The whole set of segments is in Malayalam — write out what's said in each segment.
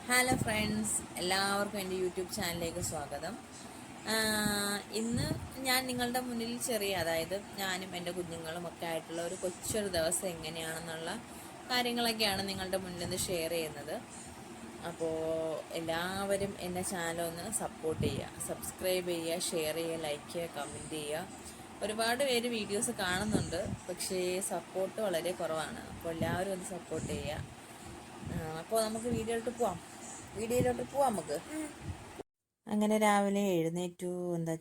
ഹലോ ഫ്രണ്ട്സ്, എല്ലാവർക്കും എൻ്റെ യൂട്യൂബ് ചാനലിലേക്ക് സ്വാഗതം. ഇന്ന് ഞാൻ നിങ്ങളുടെ മുന്നിൽ അതായത് ഞാനും എൻ്റെ കുഞ്ഞുങ്ങളും ഒക്കെ ആയിട്ടുള്ള ഒരു കൊച്ചൊരു ദിവസം എങ്ങനെയാണെന്നുള്ള കാര്യങ്ങളൊക്കെയാണ് നിങ്ങളുടെ മുന്നിൽ നിന്ന് ഷെയർ ചെയ്യുന്നത്. അപ്പോൾ എല്ലാവരും എൻ്റെ ചാനൽ ഒന്ന് സപ്പോർട്ട് ചെയ്യുക, സബ്സ്ക്രൈബ് ചെയ്യുക, ഷെയർ ചെയ്യുക, ലൈക്ക് ചെയ്യുക, കമൻറ്റ് ചെയ്യുക. ഒരുപാട് പേര് വീഡിയോസ് കാണുന്നുണ്ട്, പക്ഷേ സപ്പോർട്ട് വളരെ കുറവാണ്. അപ്പോൾ എല്ലാവരും ഒന്ന് സപ്പോർട്ട് ചെയ്യുക. അപ്പോൾ നമുക്ക് വീഡിയോയിലോട്ട് പോവാം നമുക്ക്. അങ്ങനെ രാവിലെ എഴുന്നേറ്റു,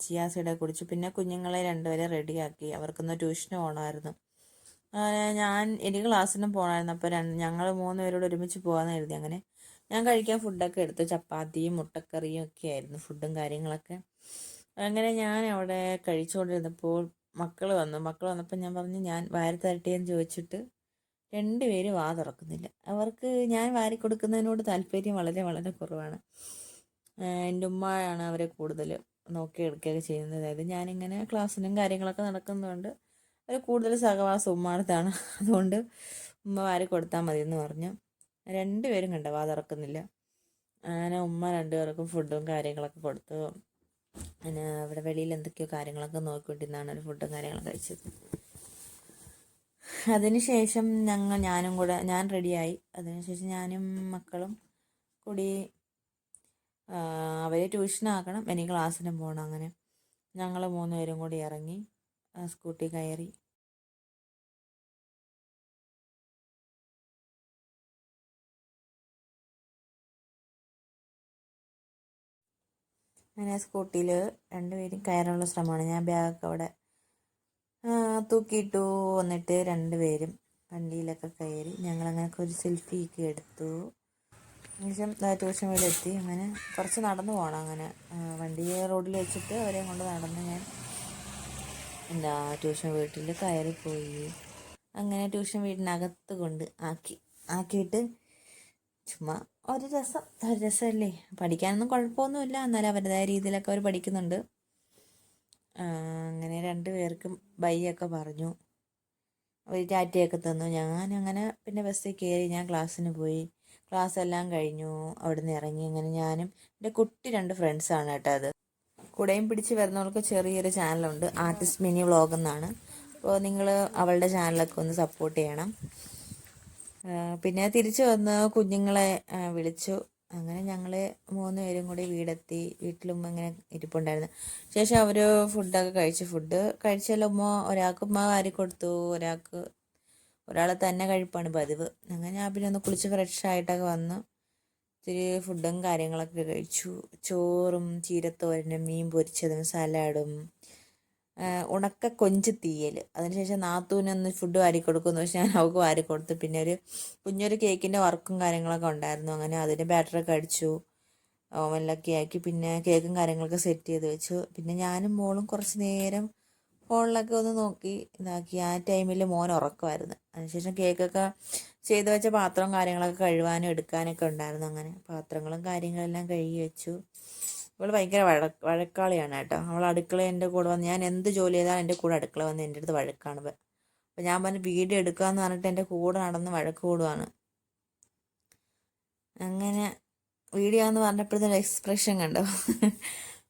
ചിയാ കുടിച്ചു. പിന്നെ കുഞ്ഞുങ്ങളെ രണ്ടുപേരെ റെഡിയാക്കി, അവർക്കൊന്ന് ട്യൂഷന് പോകണമായിരുന്നു. എനിക്ക് ക്ലാസ്സിനും പോകണമായിരുന്നു. അപ്പോൾ ഞങ്ങൾ 3 പേരോട് ഒരുമിച്ച് പോകാമെന്ന് കരുതി. അങ്ങനെ ഞാൻ കഴിക്കാൻ ഫുഡൊക്കെ എടുത്തു. ചപ്പാത്തിയും മുട്ടക്കറിയും ഒക്കെ ആയിരുന്നു ഫുഡും കാര്യങ്ങളൊക്കെ. അങ്ങനെ ഞാൻ അവിടെ കഴിച്ചുകൊണ്ടിരുന്നപ്പോൾ മക്കൾ വന്നപ്പോൾ ഞാൻ പറഞ്ഞു, ഞാൻ വാരി തരട്ടേന്ന് ചോദിച്ചിട്ട് രണ്ടുപേരും വാ തുറക്കുന്നില്ല. അവർക്ക് ഞാൻ വാരി കൊടുക്കുന്നതിനോട് താല്പര്യം വളരെ വളരെ കുറവാണ്. എൻ്റെ ഉമ്മയാണ് അവരെ കൂടുതൽ നോക്കിയെടുക്കുകയൊക്കെ ചെയ്യുന്നത്. അതായത് ഞാനിങ്ങനെ ക്ലാസ്സിനും കാര്യങ്ങളൊക്കെ നടക്കുന്നതുകൊണ്ട് അവർ കൂടുതൽ സഹവാസം ഉമ്മാടത്താണ്. അതുകൊണ്ട് ഉമ്മ വാരി കൊടുത്താൽ മതി എന്ന് പറഞ്ഞു. രണ്ടുപേരും വാ തുറക്കുന്നില്ല. അങ്ങനെ ഉമ്മ രണ്ടുപേർക്കും ഫുഡും കാര്യങ്ങളൊക്കെ കൊടുത്തു. പിന്നെ അവിടെ വെളിയിൽ എന്തൊക്കെയോ കാര്യങ്ങളൊക്കെ നോക്കിക്കൊണ്ടിരുന്നാണ് ഒരു ഫുഡും കാര്യങ്ങളൊക്കെ കഴിച്ചത്. അതിനുശേഷം ഞാൻ റെഡിയായി. അതിനുശേഷം ഞാനും മക്കളും കൂടി അവരെ ട്യൂഷനാക്കണം, എനിക്ക് ക്ലാസ്സിനും പോകണം. അങ്ങനെ ഞങ്ങൾ 3 പേരും കൂടി ഇറങ്ങി സ്കൂട്ടി കയറി. അങ്ങനെ സ്കൂട്ടിയിൽ രണ്ടുപേരും കയറാനുള്ള ശ്രമമാണ്. ഞാൻ ബാഗൊക്കെ അവിടെ തൂക്കിയിട്ടു. വന്നിട്ട് രണ്ടുപേരും വണ്ടിയിലൊക്കെ കയറി. ഞങ്ങളങ്ങനെ ഒരു സെൽഫിയൊക്കെ എടുത്തു. ശേഷം ട്യൂഷൻ വീടെത്തി. അങ്ങനെ കുറച്ച് നടന്നു പോകണം. അങ്ങനെ വണ്ടി റോഡിൽ വെച്ചിട്ട് അവരെയും കൊണ്ട് നടന്ന് ഞാൻ ട്യൂഷൻ വീട്ടിൽ കയറിപ്പോയി. അങ്ങനെ ട്യൂഷൻ വീടിനകത്ത് ആക്കിയിട്ട് ചുമ്മാ ഒരു രസമല്ലേ. പഠിക്കാനൊന്നും കുഴപ്പമൊന്നുമില്ല, എന്നാലും അവരുടേതായ രീതിയിലൊക്കെ അവർ പഠിക്കുന്നുണ്ട്. അങ്ങനെ രണ്ടുപേർക്കും ബൈയൊക്കെ പറഞ്ഞു, ഒരു ടാറ്റയൊക്കെ തന്നു. ഞാനങ്ങനെ പിന്നെ ബസ്സിൽ കയറി ഞാൻ ക്ലാസ്സിന് പോയി. ക്ലാസ് എല്ലാം കഴിഞ്ഞു, അവിടുന്ന് ഇറങ്ങി. അങ്ങനെ ഞാനും എൻ്റെ കുട്ടി 2 ഫ്രണ്ട്സാണ് കേട്ടോ. അത് കുടയും പിടിച്ച് വരുന്നവർക്ക് ചെറിയൊരു ചാനലുണ്ട്, ആർട്ടിസ്റ്റ് മിനി വ്ളോഗ് എന്നാണ്. അപ്പോൾ നിങ്ങൾ അവളുടെ ചാനലൊക്കെ ഒന്ന് സപ്പോർട്ട് ചെയ്യണം. പിന്നെ തിരിച്ചു വന്ന് കുഞ്ഞുങ്ങളെ വിളിച്ചു. അങ്ങനെ ഞങ്ങൾ 3 പേരും കൂടി വീടെത്തി. വീട്ടിലും ഇങ്ങനെ ഇരിപ്പുണ്ടായിരുന്നു. ശേഷം അവർ ഫുഡൊക്കെ ഫുഡ് കഴിച്ചാൽ ഒരാൾക്ക് ഉമ്മ വാരി കൊടുത്തു, ഒരാൾ തന്നെ കഴിപ്പാണ് പതിവ്. അങ്ങനെ ഞാൻ പിന്നെ ഒന്ന് കുളിച്ച് ഫ്രഷായിട്ടൊക്കെ വന്നു ഇത്തിരി ഫുഡും കാര്യങ്ങളൊക്കെ കഴിച്ചു. ചോറും ചീരത്തോരനും മീൻ പൊരിച്ചതും സലാഡും ഉണക്ക കൊഞ്ച് തീയൽ. അതിനുശേഷം നാത്തൂനൊന്ന് ഫുഡ് വാരി കൊടുക്കുമെന്ന് വെച്ചാൽ ഞാൻ അവൾക്ക് വാരി കൊടുത്തു. പിന്നെ കുഞ്ഞൊരു കേക്കിൻ്റെ വർക്കും കാര്യങ്ങളൊക്കെ ഉണ്ടായിരുന്നു. അങ്ങനെ അതിൻ്റെ ബാറ്ററൊക്കെ അടിച്ചു, ഓവനിലൊക്കെ ആക്കി. പിന്നെ കേക്കും കാര്യങ്ങളൊക്കെ സെറ്റ് ചെയ്ത് വെച്ചു. പിന്നെ ഞാനും മോളും കുറച്ച് നേരം ഫോണിലൊക്കെ ഒന്ന് നോക്കി ഇതാക്കി. ആ ടൈമിൽ മോൻ ഉറക്കമായിരുന്നു. അതിനുശേഷം കേക്കൊക്കെ ചെയ്ത് വെച്ച പാത്രവും കാര്യങ്ങളൊക്കെ കഴുകാനും എടുക്കാനൊക്കെ ഉണ്ടായിരുന്നു. അങ്ങനെ പാത്രങ്ങളും കാര്യങ്ങളെല്ലാം കഴുകി വെച്ചു. അവൾ ഭയങ്കര വഴക്കാളിയാണ് കേട്ടോ. അവൾ അടുക്കള എൻ്റെ കൂടെ വന്ന്, ഞാൻ എന്ത് ജോലി ചെയ്താൽ എൻ്റെ കൂടെ അടുക്കള വന്ന് എൻ്റെ അടുത്ത് വഴക്കാണ്. അപ്പോൾ ഞാൻ പറഞ്ഞ് വീഡിയോ എടുക്കാമെന്ന് പറഞ്ഞിട്ട് എൻ്റെ കൂടെ നടന്ന് വഴക്ക് കൂടുവാണ്. അങ്ങനെ വീഡിയോ എന്ന് പറഞ്ഞപ്പോഴത്തെ എക്സ്പ്രഷൻ കണ്ടോ.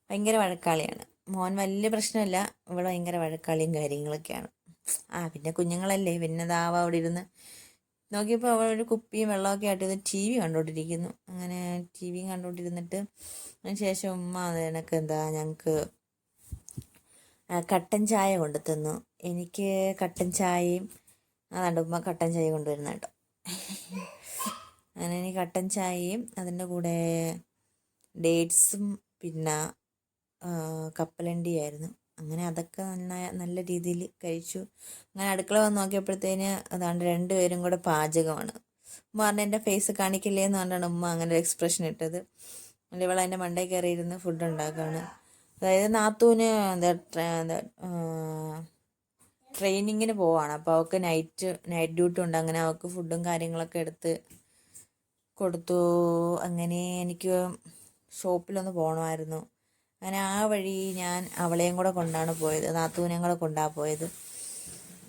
ഭയങ്കര വഴക്കാളിയാണ്. മോൻ വലിയ പ്രശ്നമില്ല, ഇവിടെ ഭയങ്കര വഴക്കാളിയും കാര്യങ്ങളൊക്കെയാണ്. പിന്നെ കുഞ്ഞുങ്ങളല്ലേ, പിന്നെ അവിടെ ഇരുന്ന് നോക്കിയപ്പോൾ അവൾ ഒരു കുപ്പിയും വെള്ളമൊക്കെ ആയിട്ട് TV കണ്ടുകൊണ്ടിരിക്കുന്നു. അങ്ങനെ TV കണ്ടുകൊണ്ടിരുന്നിട്ട് അതിന് ശേഷം ഉമ്മ ഞങ്ങൾക്ക് കട്ടൻ ചായ കൊണ്ടു തന്നു. എനിക്ക് കട്ടൻ ചായയും ഉമ്മ കട്ടൻ ചായ കൊണ്ടുവരുന്ന കേട്ടോ. അങ്ങനെ എനിക്ക് കട്ടൻ ചായയും അതിൻ്റെ കൂടെ ഡേറ്റ്സും പിന്നെ കപ്പലണ്ടിയായിരുന്നു. അങ്ങനെ അതൊക്കെ നല്ല രീതിയിൽ കഴിച്ചു. അങ്ങനെ അടുക്കള വന്ന് നോക്കിയപ്പോഴത്തേന് അതാണ്ട് 2 പേരും കൂടെ പാചകമാണ്. ഉമ്മ പറഞ്ഞ എൻ്റെ ഫേസ് കാണിക്കില്ലേ എന്ന് പറഞ്ഞാണ് ഉമ്മ അങ്ങനെ ഒരു എക്സ്പ്രഷൻ ഇട്ടത്. ഇവൾ എൻ്റെ മണ്ടയിൽ കയറിയിരുന്ന് ഫുഡ് ഉണ്ടാക്കുകയാണ്. അതായത് നാത്തൂന് ട്രെയിനിങ്ങിന് പോവാണ്. അപ്പോൾ അവൾക്ക് നൈറ്റ് ഡ്യൂട്ടി ഉണ്ട്. അങ്ങനെ അവൾക്ക് ഫുഡും കാര്യങ്ങളൊക്കെ എടുത്ത് കൊടുത്തു. അങ്ങനെ എനിക്ക് ഷോപ്പിലൊന്ന് പോകണമായിരുന്നു. അങ്ങനെ ആ വഴി ഞാൻ അവളെയും കൂടെ കൊണ്ടാണ് പോയത്, നാത്തൂനെയും കൂടെ കൊണ്ടാണ് പോയത്.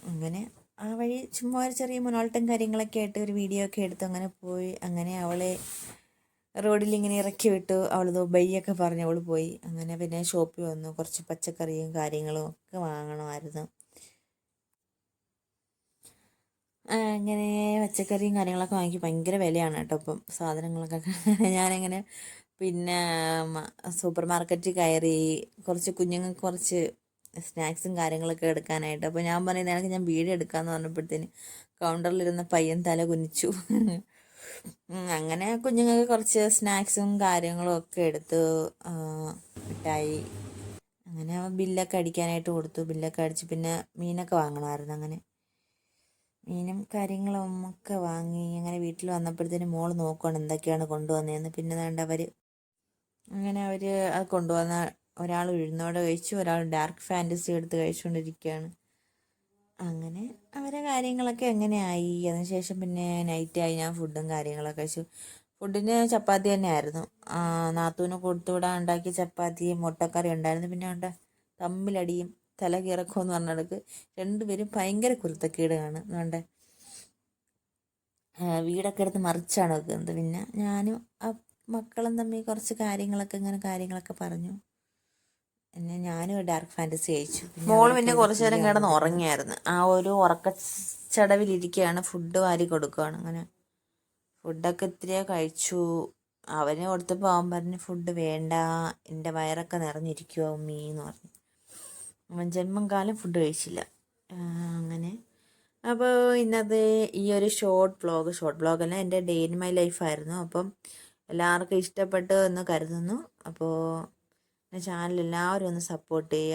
അങ്ങനെ ആ വഴി ചുമ്മാ ഒരു ചെറിയ മുന്നോട്ടം കാര്യങ്ങളൊക്കെ ആയിട്ട് ഒരു വീഡിയോ ഒക്കെ എടുത്ത് അങ്ങനെ പോയി. അങ്ങനെ അവളെ റോഡിൽ ഇങ്ങനെ ഇറക്കി വിട്ടു. അവൾ ബൈയൊക്കെ പറഞ്ഞ് അവൾ പോയി. അങ്ങനെ പിന്നെ ഷോപ്പിൽ വന്നു. കുറച്ച് പച്ചക്കറിയും കാര്യങ്ങളും ഒക്കെ വാങ്ങണമായിരുന്നു. അങ്ങനെ പച്ചക്കറിയും കാര്യങ്ങളൊക്കെ വാങ്ങി. ഭയങ്കര വിലയാണ് കേട്ടോ ഇപ്പം സാധനങ്ങളൊക്കെ. ഞാനിങ്ങനെ പിന്നെ സൂപ്പർ മാർക്കറ്റിൽ കയറി കുറച്ച് കുഞ്ഞുങ്ങൾക്ക് കുറച്ച് സ്നാക്സും കാര്യങ്ങളൊക്കെ എടുക്കാനായിട്ട്. അപ്പോൾ ഞാൻ പറയുന്നത് എനിക്ക് ഞാൻ വീഡിയോ എടുക്കാമെന്ന് പറഞ്ഞപ്പോഴത്തേന് കൗണ്ടറിലിരുന്ന പയ്യൻ തല കുനിച്ചു. അങ്ങനെ കുഞ്ഞുങ്ങൾക്ക് കുറച്ച് സ്നാക്സും കാര്യങ്ങളും ഒക്കെ എടുത്തു. മിഠായി അങ്ങനെ ബില്ലൊക്കെ അടിക്കാനായിട്ട് കൊടുത്തു. ബില്ലൊക്കെ അടിച്ച് പിന്നെ മീനൊക്കെ വാങ്ങണമായിരുന്നു. അങ്ങനെ മീനും കാര്യങ്ങളും ഒക്കെ വാങ്ങി. അങ്ങനെ വീട്ടിൽ വന്നപ്പോഴത്തേന് മോള് നോക്കുകയാണ് എന്തൊക്കെയാണ് കൊണ്ടുവന്നതെന്ന്. പിന്നെ വേണ്ട അവർ അത് കൊണ്ടുവന്ന ഒരാൾ ഉഴുന്നോടെ കഴിച്ചു, ഒരാൾ ഡാർക്ക് ഫാൻറ്റസി എടുത്ത് കഴിച്ചുകൊണ്ടിരിക്കുകയാണ്. അങ്ങനെ അവരെ കാര്യങ്ങളൊക്കെ എങ്ങനെയായി. അതിനുശേഷം പിന്നെ നൈറ്റായി. ഞാൻ ഫുഡും കാര്യങ്ങളൊക്കെ കഴിച്ചു. ഫുഡിന് ചപ്പാത്തി തന്നെയായിരുന്നു. നാത്തൂന് കൊടുത്തുവിടാൻ ഉണ്ടാക്കിയ ചപ്പാത്തിയും മുട്ടക്കറി ഉണ്ടായിരുന്നു. പിന്നെ ഉണ്ട് തമ്മിലടിയും തലകിറക്കമെന്ന് പറഞ്ഞിടക്ക് രണ്ടുപേരും ഭയങ്കര കുരുത്തക്കേടാണ്. അതുകൊണ്ട് വീടൊക്കെ എടുത്ത് മറിച്ചാണ് വെക്കുന്നത്. പിന്നെ ഞാനും മക്കളും തമ്മിൽ കുറച്ച് കാര്യങ്ങളൊക്കെ പറഞ്ഞു. പിന്നെ ഞാനും ഡാർക്ക് ഫാൻറ്റസി കഴിച്ചു. മോള് പിന്നെ കുറച്ച് നേരം കിടന്ന് ഉറങ്ങിയായിരുന്നു. ആ ഒരു ഉറക്കച്ചടവിലിരിക്കുകയാണ്. ഫുഡ് വാരി കൊടുക്കുകയാണ്. അങ്ങനെ ഫുഡൊക്കെ ഇത്തിരിയേ കഴിച്ചു. അവന് കൊടുത്തപ്പോൾ അവൻ പറഞ്ഞു ഫുഡ് വേണ്ട, എൻ്റെ വയറൊക്കെ നിറഞ്ഞിരിക്കുമോ ഉമ്മീ എന്ന് പറഞ്ഞു. അവൻ ജന്മം കാലം ഫുഡ് കഴിച്ചില്ല. അങ്ങനെ അപ്പോൾ ഇന്നത്തെ ഈ ഒരു ഷോർട്ട് വ്ളോഗല്ല, എൻ്റെ ഡേ ഇൻ മൈ ലൈഫായിരുന്നു. അപ്പം എല്ലാവർക്കും ഇഷ്ടപ്പെട്ടു എന്ന് കരുതുന്നു. അപ്പോൾ ചാനൽ എല്ലാവരും ഒന്ന് സപ്പോർട്ട് ചെയ്യുക.